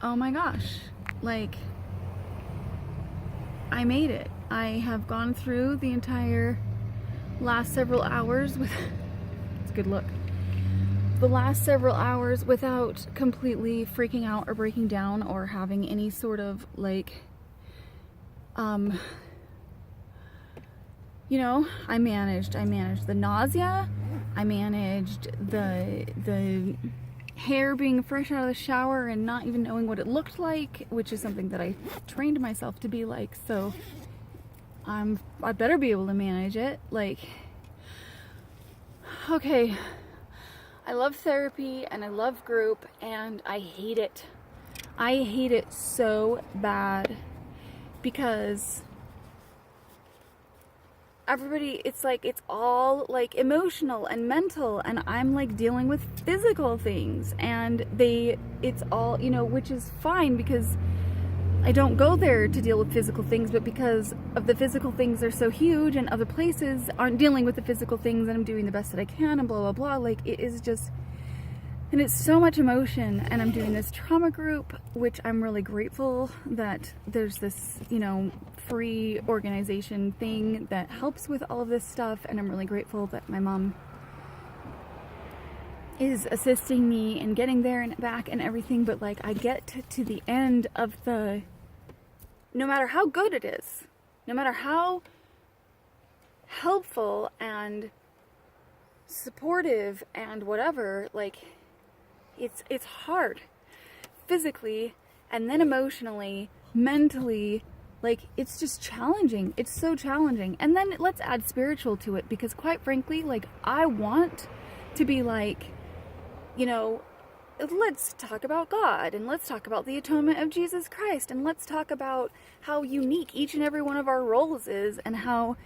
oh my gosh, like, I made it. I have gone through the entire last several hours with, it's a good look, the last several hours without completely freaking out or breaking down or having any sort of like, you know, I managed the nausea, I managed the hair being fresh out of the shower and not even knowing what it looked like, which is something that I trained myself to be like, so I better be able to manage it. Like, okay, I love therapy and I love group and I hate it. I hate it so bad because everybody, it's like, it's all like emotional and mental, and I'm like dealing with physical things, and it's all, you know, which is fine because I don't go there to deal with physical things, but because of the physical things are so huge and other places aren't dealing with the physical things, and I'm doing the best that I can and blah blah blah, like it is just, and it's so much emotion. And I'm doing this trauma group, which I'm really grateful that there's this, you know, free organization thing that helps with all of this stuff, and I'm really grateful that my mom is assisting me in getting there and back and everything. But like, I get to the end of the, no matter how good it is, no matter how helpful and supportive and whatever, like, it's hard physically and then emotionally, mentally, like it's just challenging. It's so challenging. And then let's add spiritual to it, because quite frankly, like, I want to be like, you know, let's talk about God, and let's talk about the atonement of Jesus Christ, and let's talk about how unique each and every one of our roles is, and how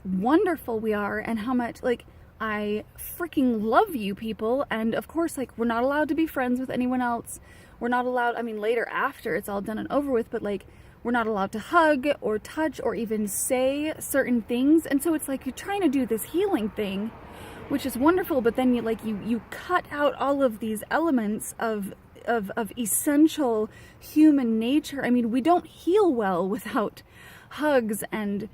wonderful we are, and how much, like, I freaking love you people. And of course, like, we're not allowed to be friends with anyone else. We're not allowed, I mean, later after it's all done and over with, but like, we're not allowed to hug or touch or even say certain things. And so it's like, you're trying to do this healing thing, which is wonderful, but then you cut out all of these elements of essential human nature. I mean, we don't heal well without hugs and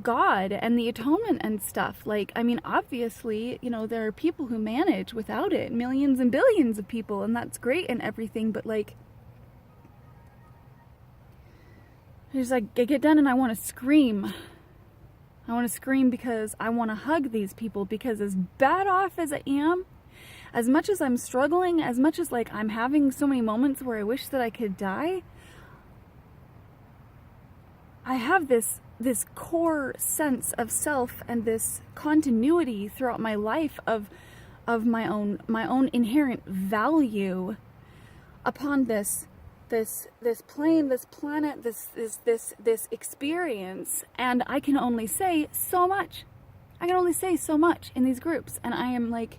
God and the atonement and stuff. Like, I mean, obviously, you know, there are people who manage without it, millions and billions of people, and that's great and everything, but like, there's like, I get done and I want to scream. I want to scream because I want to hug these people, because as bad off as I am, as much as I'm struggling, as much as like I'm having so many moments where I wish that I could die, I have this core sense of self and this continuity throughout my life of my own inherent value upon this plane, this planet, this experience. And I can only say so much. I can only say so much in these groups, and I am like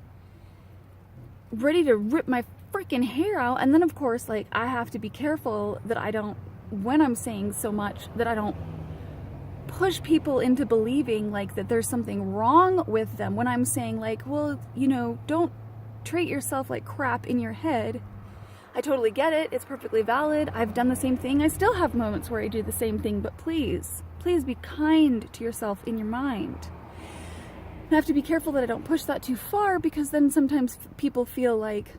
ready to rip my freaking hair out. And then of course, like, I have to be careful that I don't, when I'm saying so much, that I don't push people into believing like that there's something wrong with them, when I'm saying like, well, you know, don't treat yourself like crap in your head. I totally get it. It's perfectly valid. I've done the same thing. I still have moments where I do the same thing, but please be kind to yourself in your mind. I have to be careful that I don't push that too far, because then sometimes people feel like,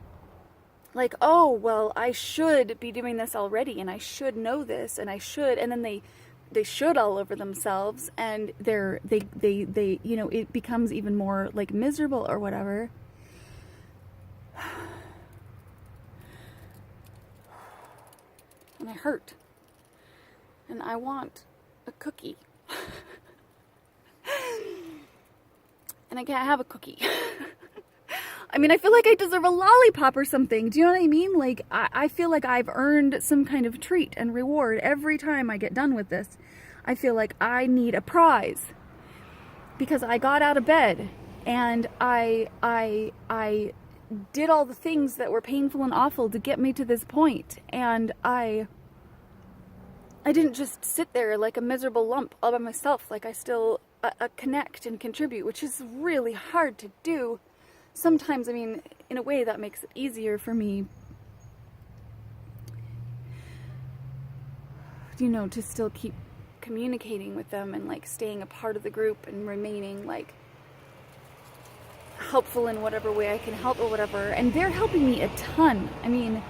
oh, well, I should be doing this already, and I should know this, and I should, and then they should all over themselves, and they you know, it becomes even more like miserable or whatever. And I hurt, and I want a cookie. And I can't have a cookie. I mean, I feel like I deserve a lollipop or something. Do you know what I mean? Like, I feel like I've earned some kind of treat and reward every time I get done with this. I feel like I need a prize because I got out of bed and I did all the things that were painful and awful to get me to this point. And I didn't just sit there like a miserable lump all by myself. Like, I still connect and contribute, which is really hard to do. sometimes, I mean, in a way that makes it easier for me, you know, to still keep communicating with them and like staying a part of the group and remaining like helpful in whatever way I can help or whatever. And they're helping me a ton. I mean,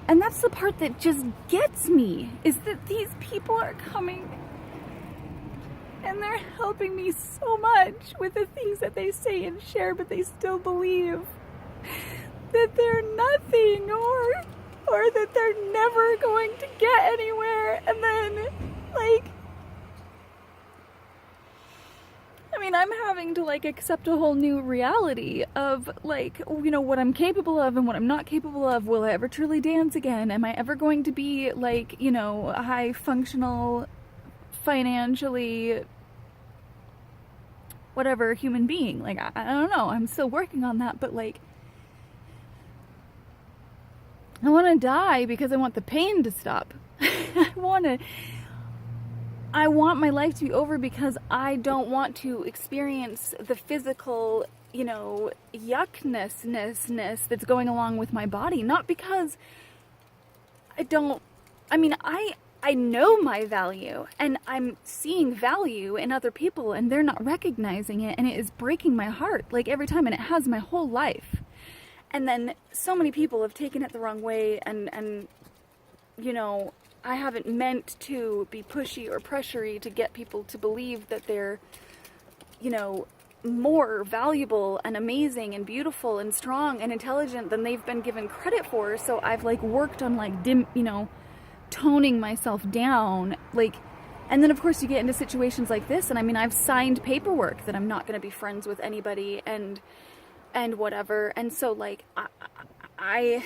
and that's the part that just gets me, is that these people are coming and they're helping me so much with the things that they say and share, but they still believe that they're nothing, or that they're never going to get anywhere. And then, like, I mean, I'm having to, like, accept a whole new reality of, like, you know, what I'm capable of and what I'm not capable of. Will I ever truly dance again? Am I ever going to be, like, you know, a high functional, financially, whatever human being? Like, I don't know. I'm still working on that, but, like, I want to die because I want the pain to stop. I want my life to be over because I don't want to experience the physical, you know, yuckness that's going along with my body. Not because I know my value, and I'm seeing value in other people, and they're not recognizing it, and it is breaking my heart, like, every time, and it has my whole life. And then so many people have taken it the wrong way, and you know, I haven't meant to be pushy or pressury to get people to believe that they're, you know, more valuable and amazing and beautiful and strong and intelligent than they've been given credit for. So I've, like, worked on, like, toning myself down, like, and then of course you get into situations like this, and I mean, I've signed paperwork that I'm not going to be friends with anybody and whatever. And so, like, I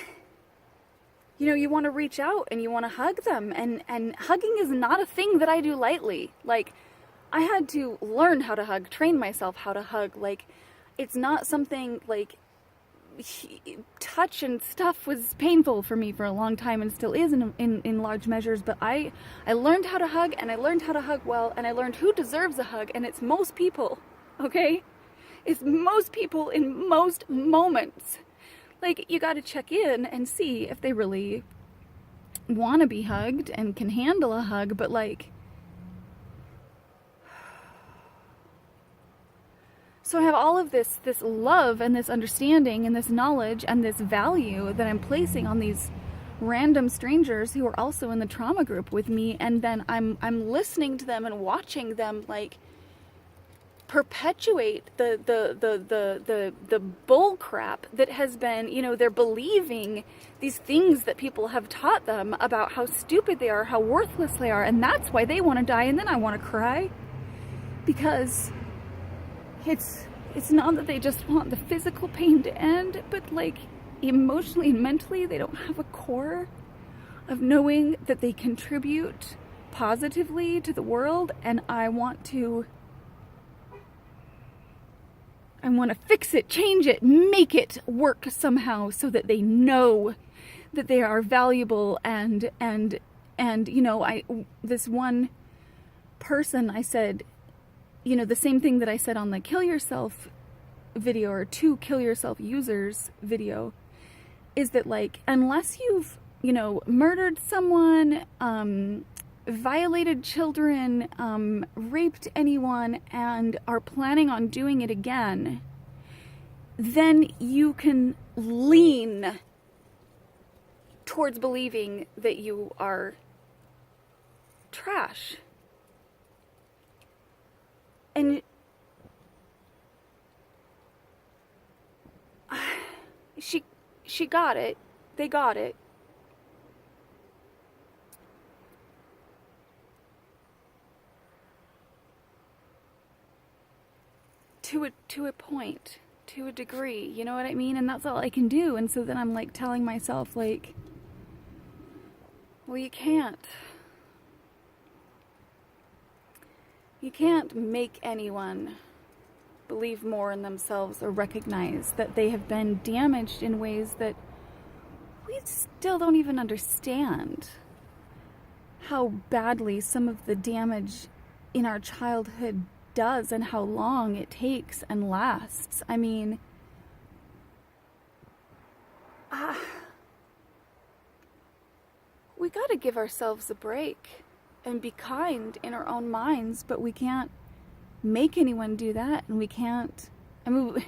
you know, you want to reach out and you want to hug them, and hugging is not a thing that I do lightly. Like, I had to learn how to hug, train myself how to hug. Like, it's not something, like, touch and stuff was painful for me for a long time, and still is in large measures, but I learned how to hug, and I learned how to hug well, and I learned who deserves a hug, and it's most people, okay? It's most people in most moments. Like, you gotta check in and see if they really want to be hugged and can handle a hug, but, like, so I have all of this love and this understanding and this knowledge and this value that I'm placing on these random strangers who are also in the trauma group with me, and then I'm listening to them and watching them, like, perpetuate the bull crap that has been, you know, they're believing these things that people have taught them about how stupid they are, how worthless they are, and that's why they want to die. And then I want to cry, because it's not that they just want the physical pain to end, but, like, emotionally and mentally they don't have a core of knowing that they contribute positively to the world. And I want to fix it, change it, make it work somehow so that they know that they are valuable. And you know, this one person, I said, you know, the same thing that I said on the Kill Yourself video, or 2 Kill Yourself users video, is that, like, unless you've, you know, murdered someone, violated children, raped anyone, and are planning on doing it again, then you can lean towards believing that you are trash. And she got it. They got it. To a point, to a degree, you know what I mean? And that's all I can do. And so then I'm, like, telling myself, like, well, you can't make anyone believe more in themselves or recognize that they have been damaged in ways that we still don't even understand how badly some of the damage in our childhood does, and how long it takes and lasts. I mean, we got to give ourselves a break and be kind in our own minds, but we can't make anyone do that, and we can't, I mean,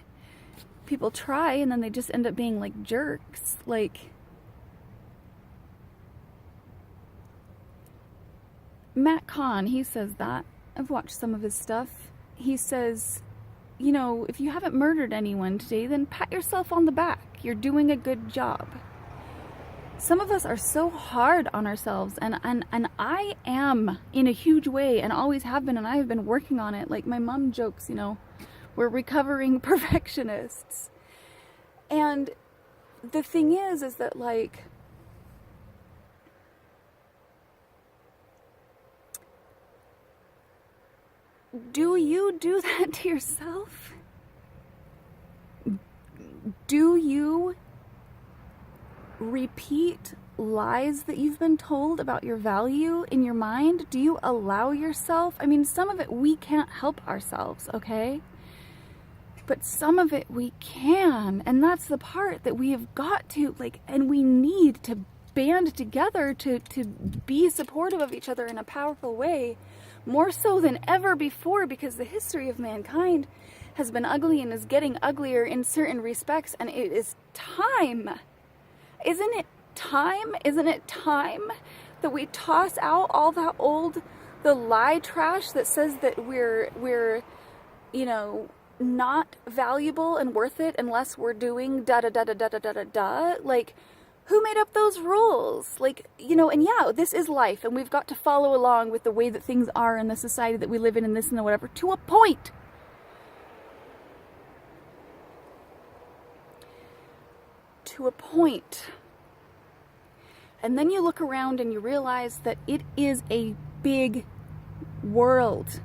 people try and then they just end up being like jerks. Like, Matt Kahn, he says that. I've watched some of his stuff. He says, you know, if you haven't murdered anyone today, then pat yourself on the back. You're doing a good job. Some of us are so hard on ourselves, and I am in a huge way, and always have been, and I have been working on it. Like my mom jokes, you know, we're recovering perfectionists. And the thing is that like, do you do that to yourself? Do you repeat lies that you've been told about your value in your mind? Do you allow yourself? I mean, some of it we can't help ourselves, okay? But some of it we can. And that's the part that we have got to, like, and we need to band together to be supportive of each other in a powerful way, more so than ever before, because the history of mankind has been ugly and is getting uglier in certain respects, and it is time. Isn't it time? Isn't it time that we toss out all that the lie trash that says that we're, you know, not valuable and worth it unless we're doing da da da da da da da da da? Like, who made up those rules? Like, you know, and yeah, this is life, and we've got to follow along with the way that things are in the society that we live in, and this and the whatever, to a point. To a point. And then you look around and you realize that it is a big world.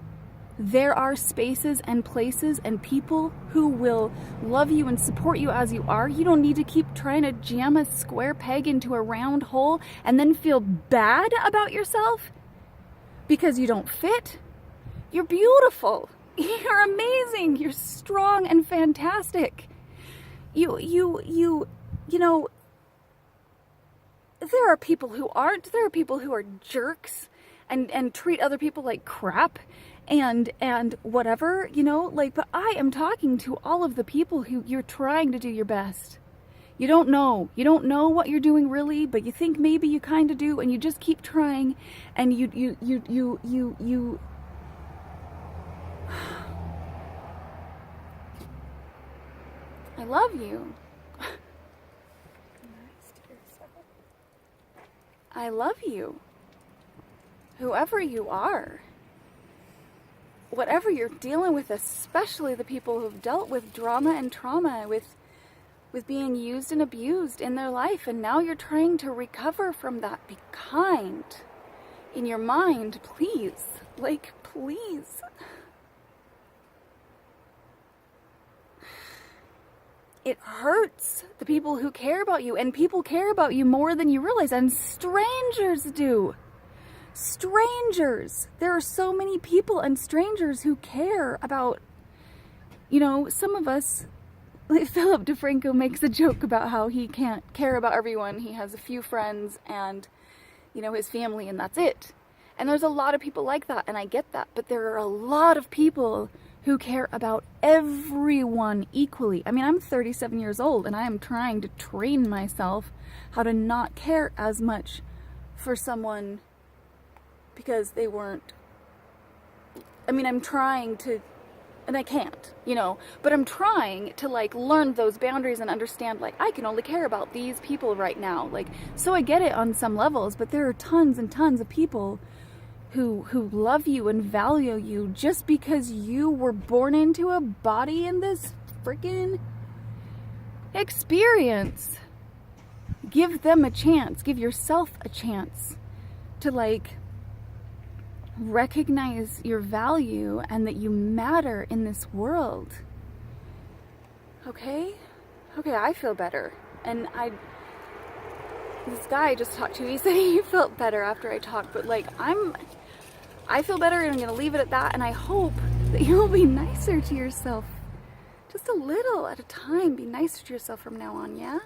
There are spaces and places and people who will love you and support you as you are. You don't need to keep trying to jam a square peg into a round hole and then feel bad about yourself because you don't fit. You're beautiful. You're amazing. You're strong and fantastic. You know, there are people who aren't. There are people who are jerks and treat other people like crap and whatever, you know, like, but I am talking to all of the people who you're trying to do your best. You don't know what you're doing really, but you think maybe you kind of do, and you just keep trying, and you I love you. I love you. Whoever you are. Whatever you're dealing with, especially the people who've dealt with drama and trauma, with being used and abused in their life, and now you're trying to recover from that. Be kind in your mind, please. Like, please. It hurts the people who care about you, and people care about you more than you realize, and strangers do. Strangers. There are so many people and strangers who care about, you know, some of us, like Philip DeFranco makes a joke about how he can't care about everyone. He has a few friends and, you know, his family, and that's it. And there's a lot of people like that, and I get that, but there are a lot of people who care about everyone equally. I mean, I'm 37 years old, and I am trying to train myself how to not care as much for someone because they weren't, I mean, I'm trying to, and I can't, you know, but I'm trying to, like, learn those boundaries and understand, like, I can only care about these people right now. Like, so I get it on some levels, but there are tons and tons of people who love you and value you just because you were born into a body in this freaking experience. Give them a chance. Give yourself a chance to, like, recognize your value and that you matter in this world. Okay? Okay, I feel better. And this guy I just talked to, he said he felt better after I talked, but, like, I feel better, and I'm going to leave it at that, and I hope that you'll be nicer to yourself. Just a little at a time. Be nicer to yourself from now on, yeah?